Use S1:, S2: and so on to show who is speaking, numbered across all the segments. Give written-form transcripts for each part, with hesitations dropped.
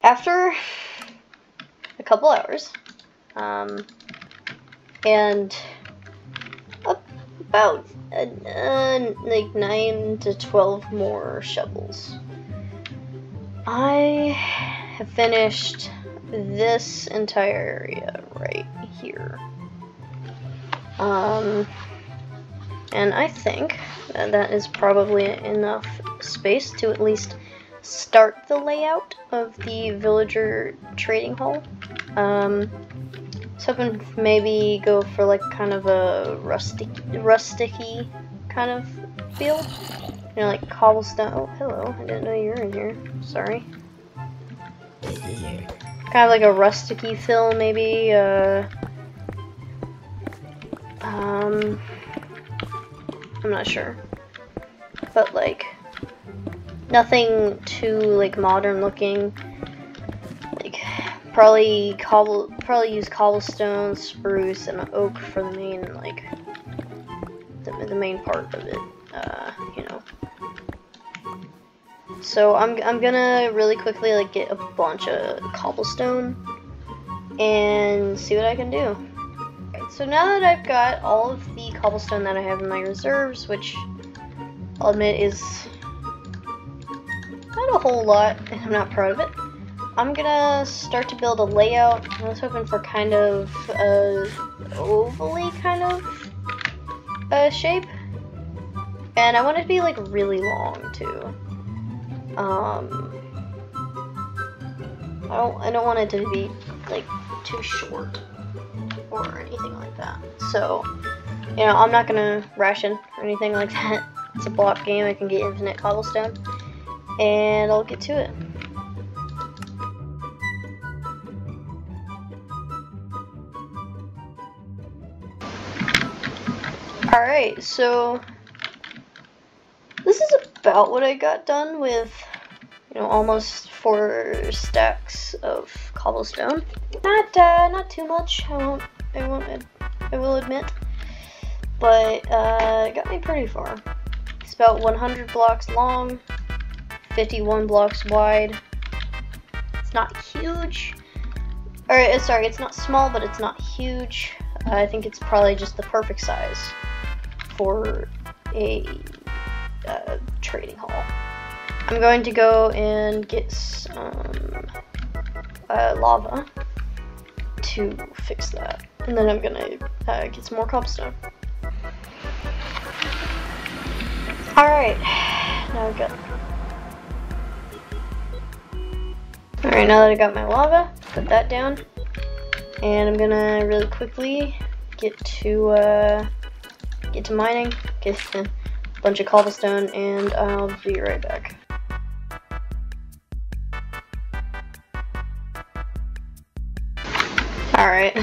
S1: After a couple hours, and about like 9 to 12 more shovels, I have finished this entire area right here. And I think that is probably enough space to at least start the layout of the villager trading hall. I was hoping maybe go for like kind of a rusticy kind of feel. You know, like cobblestone. Oh, hello. I didn't know you were in here. Sorry. Kind of like a rusticy feel, maybe. I'm not sure. But like, nothing too like modern looking. Like probably use cobblestone, spruce, and oak for the main like the main part of it. You know. So I'm gonna really quickly like get a bunch of cobblestone and see what I can do. So now that I've got all of the cobblestone that I have in my reserves, which I'll admit is not a whole lot, and I'm not proud of it, I'm gonna start to build a layout. I was hoping for kind of a ovally kind of shape, and I want it to be like really long too. I don't want it to be like too short or anything like that. So, you know, I'm not gonna ration or anything like that. It's a block game. I can get infinite cobblestone, and I'll get to it. Alright, so this is about what I got done with, you know, almost 4 stacks of cobblestone. Not too much, I will admit, but it got me pretty far. It's about 100 blocks long, 51 blocks wide. It's not huge, or sorry, it's not small, but it's not huge. I think it's probably just the perfect size for a trading hall. I'm going to go and get some lava to fix that, and then I'm gonna get some more cobblestone. Alright, now I've got. Alright, now that I got my lava, put that down, and I'm gonna really quickly get to mining, get a bunch of cobblestone, and I'll be right back. Alright,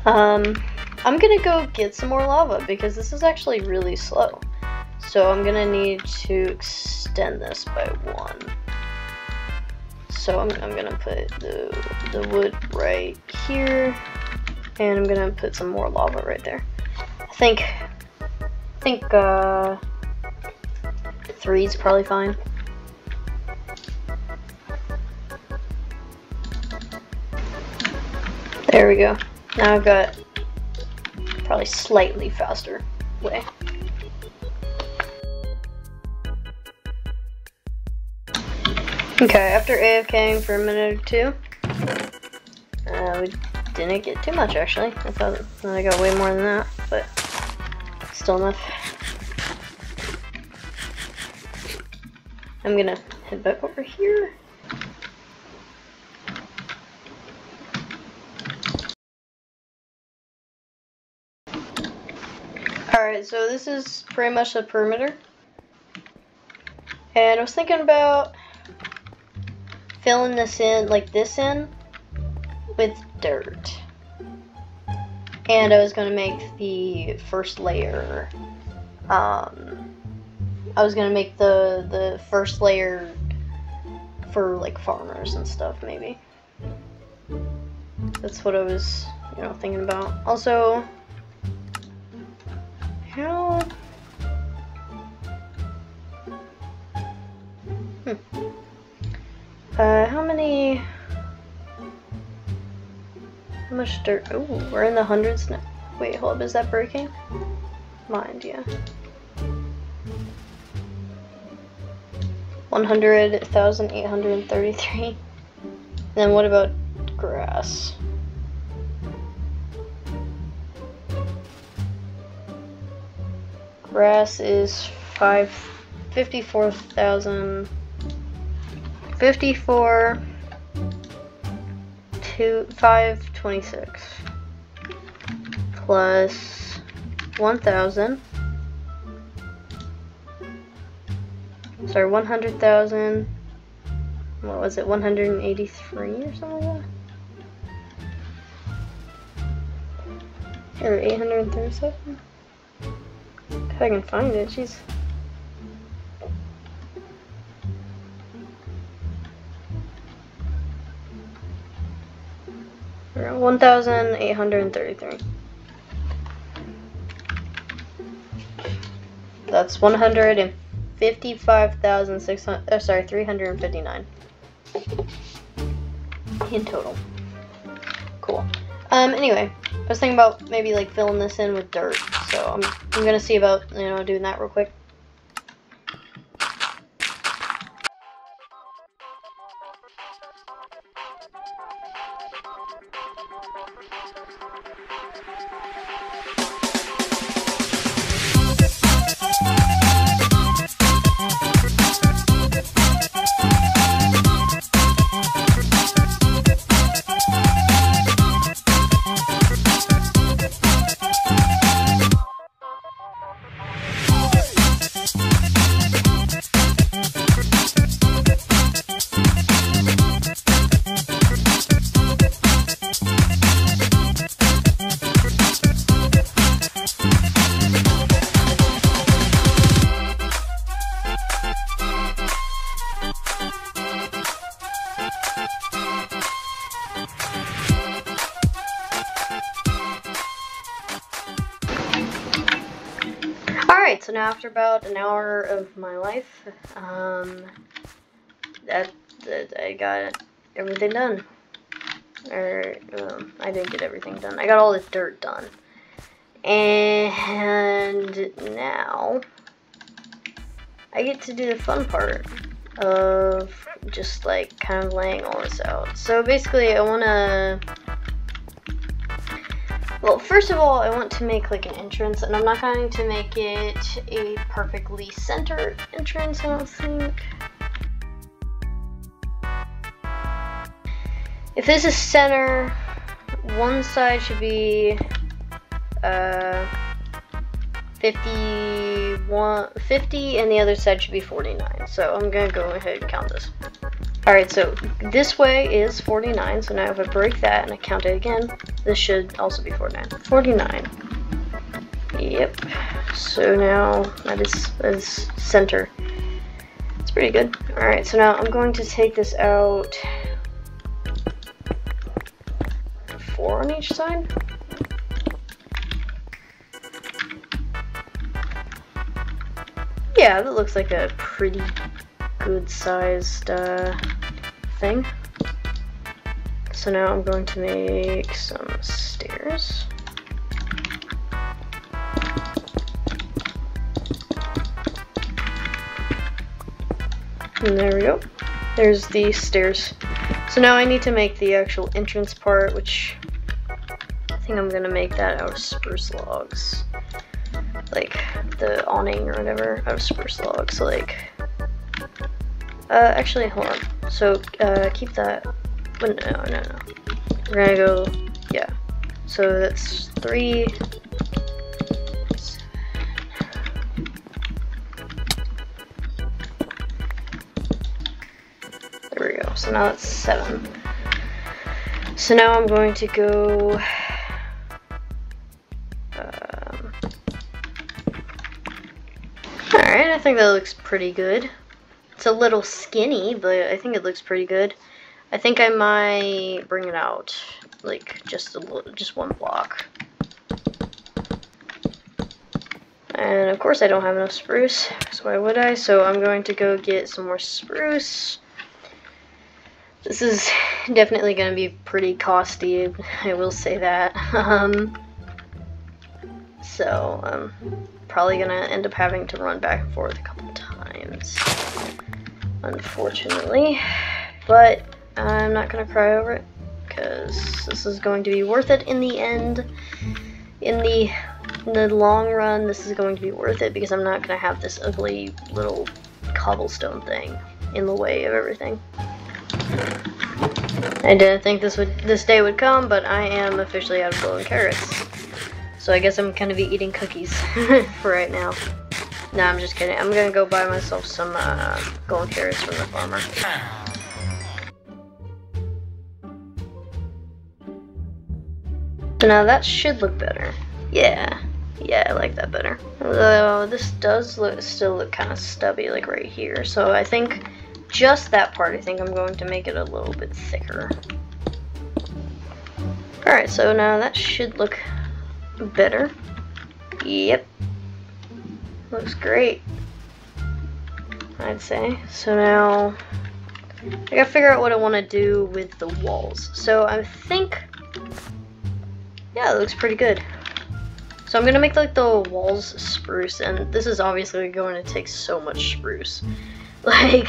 S1: I'm gonna go get some more lava because this is actually really slow. So I'm gonna need to extend this by 1. So I'm gonna put the wood right here, and I'm gonna put some more lava right there. I think 3 is probably fine. There we go. Now I've got probably slightly faster way. Okay, after AFKing for a minute or 2, we didn't get too much actually. I thought I got way more than that, but still enough. I'm gonna head back over here. Alright, so this is pretty much the perimeter. And I was thinking about filling this in, like this in, with dirt. And I was gonna make the first layer, I was gonna make the first layer for like farmers and stuff, maybe. That's what I was, you know, thinking about. Also, how... How much dirt? Oh, we're in the hundreds now. Wait, hold up, is that breaking? Mind, yeah. 100,833. Then what about grass? Grass is 54,000. 526 plus 1,000. Sorry, 100,000. What was it? 183 or something like that? Or 837? If I can find it, jeez. Around 1,833. That's 155,600. Sorry, 359 in total. Cool. Anyway, I was thinking about maybe like filling this in with dirt, so I'm gonna see about doing that real quick. Alright, so now after about an hour of my life, I got everything done. Or, I didn't get everything done. I got all the dirt done. And now, I get to do the fun part of just, like, kind of laying all this out. So basically, I want to... Well, first of all, I want to make like an entrance, and I'm not going to make it a perfectly centered entrance, I don't think. If this is center, one side should be 50, and the other side should be 49. So I'm going to go ahead and count this. Alright, so this way is 49, so now if I break that and I count it again, this should also be 49. 49. Yep. So now that is center. It's pretty good. Alright, so now I'm going to take this out 4 on each side. Yeah, that looks like a pretty good sized thing. So now I'm going to make some stairs. And there we go. There's the stairs. So now I need to make the actual entrance part, which I think I'm gonna make that out of spruce logs. Like the awning or whatever out of spruce logs. So like actually, hold on. So, keep that. No. We're gonna go, yeah. So that's 3, 7. There we go. So now that's 7. So now I'm going to go, alright, I think that looks pretty good. It's a little skinny, but I think it looks pretty good. I think I might bring it out, like, just one block. And of course I don't have enough spruce, so why would I? So I'm going to go get some more spruce. This is definitely going to be pretty costly, I will say that. So I'm probably going to end up having to run back and forth a couple times, unfortunately. But I'm not going to cry over it, because this is going to be worth it in the end. In the long run, this is going to be worth it, because I'm not going to have this ugly little cobblestone thing in the way of everything. I didn't think this day would come, but I am officially out of golden carrots. So I guess I'm gonna be eating cookies for right now. No, I'm just kidding. I'm gonna go buy myself some golden carrots from the farmer. So now that should look better. Yeah, I like that better. Although this does still look kind of stubby, like right here. So I think just that part, I think I'm going to make it a little bit thicker. Alright, so now that should look better. Yep. Looks great, I'd say. So now I gotta figure out what I want to do with the walls. So I think, yeah, it looks pretty good. So I'm gonna make like the walls spruce, and this is obviously going to take so much spruce. Like,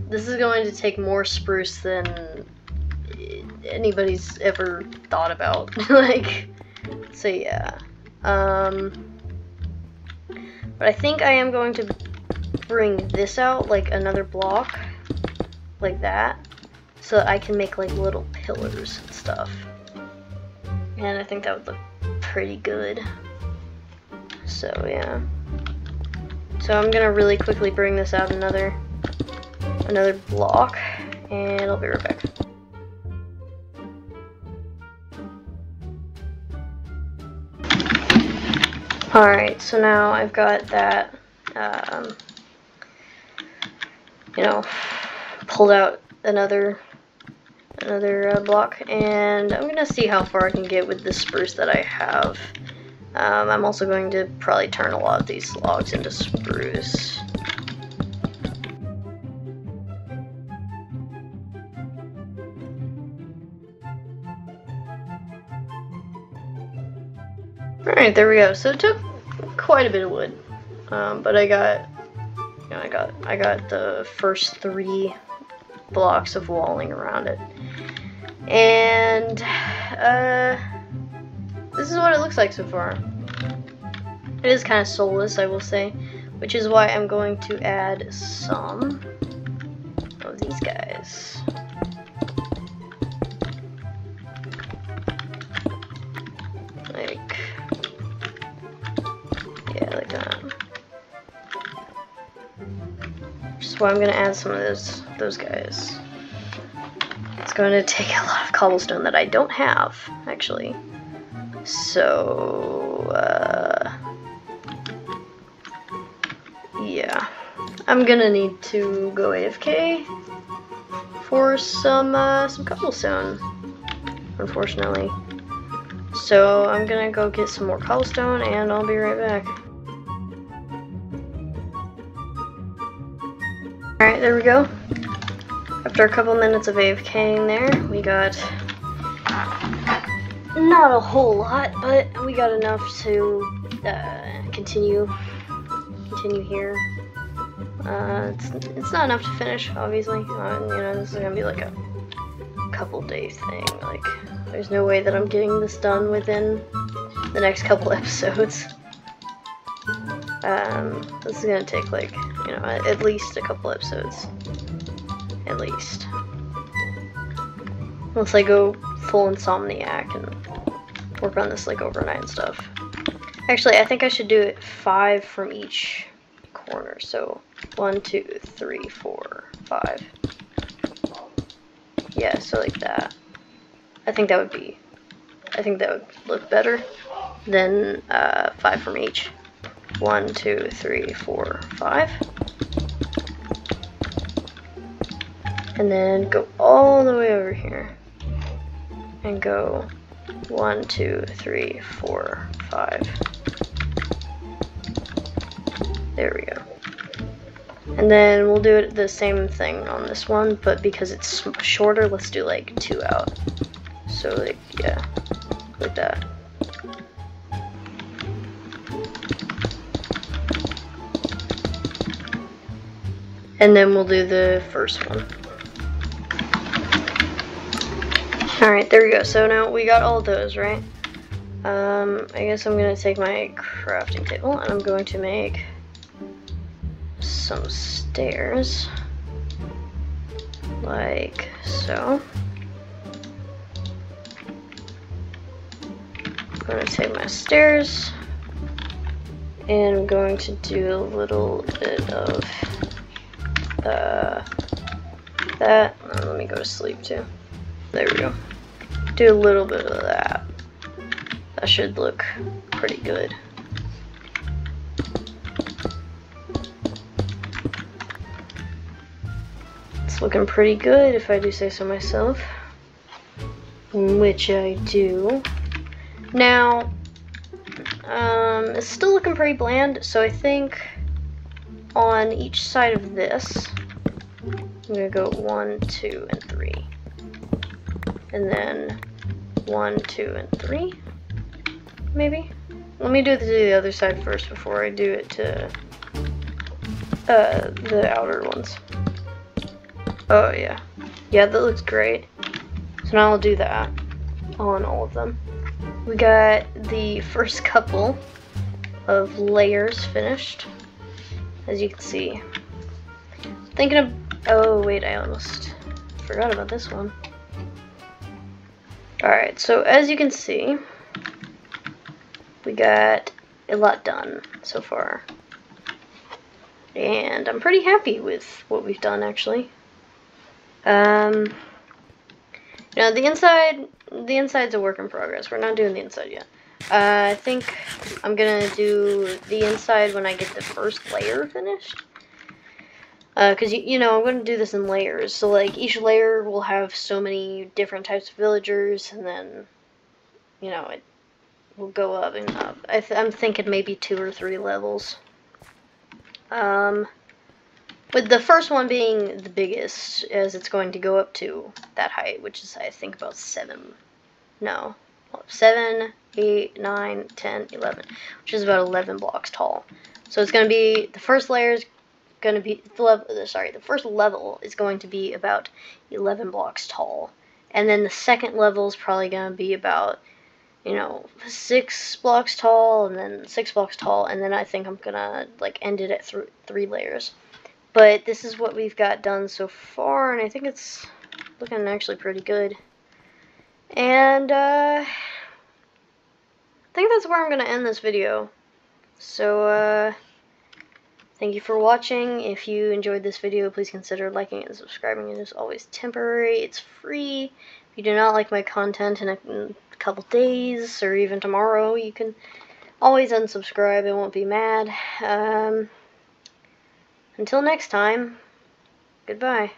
S1: this is going to take more spruce than anybody's ever thought about. Like, so yeah. But I think I am going to bring this out, like another block, like that, so that I can make like little pillars and stuff. And I think that would look pretty good. So yeah. So I'm gonna really quickly bring this out another block, and I'll be right back. Alright, so now I've got that, you know, pulled out another block, and I'm gonna see how far I can get with the spruce that I have. I'm also going to probably turn a lot of these logs into spruce. Alright, there we go. So it took quite a bit of wood, but I got the first 3 blocks of walling around it, and this is what it looks like so far. It is kind of soulless, I will say, which is why I'm going to add some of these guys. Like that. Just why I'm gonna add some of those guys. It's going to take a lot of cobblestone that I don't have, actually. So yeah, I'm gonna need to go AFK for some cobblestone, unfortunately. So I'm gonna go get some more cobblestone, and I'll be right back. Alright, there we go. After a couple minutes of AFKing there, we got not a whole lot, but we got enough to continue here. It's not enough to finish, obviously. You know, this is gonna be like a couple day thing. Like, there's no way that I'm getting this done within the next couple episodes. This is gonna take, like, you know, at least a couple episodes. At least. Unless I go full insomniac and work on this, like, overnight and stuff. Actually, I think I should do it 5 from each corner. So 1, 2, 3, 4, 5. Yeah, so like that. I think that would look better than 5 from each. 1, 2, 3, 4, 5. And then go all the way over here. And go 1, 2, 3, 4, 5. There we go. And then we'll do it the same thing on this one, but because it's shorter, let's do like 2 out. So like, yeah, like that. And then we'll do the first one. Alright, there we go. So now we got all those, right? I guess I'm gonna take my crafting table and I'm going to make some stairs. Like so. I'm gonna take my stairs and I'm going to do a little bit of that. Oh, let me go to sleep too. There we go. Do a little bit of that. That should look pretty good. It's looking pretty good if I do say so myself. Which I do. Now, it's still looking pretty bland, so I think on each side of this, I'm gonna go 1, 2, and 3. And then 1, 2, and 3, maybe? Let me do the other side first before I do it to the outer ones. Oh yeah. Yeah, that looks great. So now I'll do that on all of them. We got the first couple of layers finished, as you can see. Thinking of, oh wait, I almost forgot about this one. Alright, so as you can see, we got a lot done so far. And I'm pretty happy with what we've done, actually. You know, the inside's a work in progress. We're not doing the inside yet. I think I'm gonna do the inside when I get the first layer finished. Because, you know, I'm going to do this in layers. So, like, each layer will have so many different types of villagers, and then, you know, it will go up and up. I'm thinking maybe 2 or 3 levels. With the first one being the biggest, as it's going to go up to that height, which is, I think, about 7, 8, 9, 10, 11, which is about 11 blocks tall. So it's going to be, the first layer is going to be, the first level is going to be about 11 blocks tall. And then the second level is probably going to be about, you know, 6 blocks tall, and then 6 blocks tall, and then I think I'm going to, like, end it at 3 layers. But this is what we've got done so far, and I think it's looking actually pretty good. And, I think that's where I'm going to end this video. So, thank you for watching. If you enjoyed this video, please consider liking and subscribing. It is always temporary. It's free. If you do not like my content in a couple days, or even tomorrow, you can always unsubscribe. I won't be mad. Until next time, goodbye.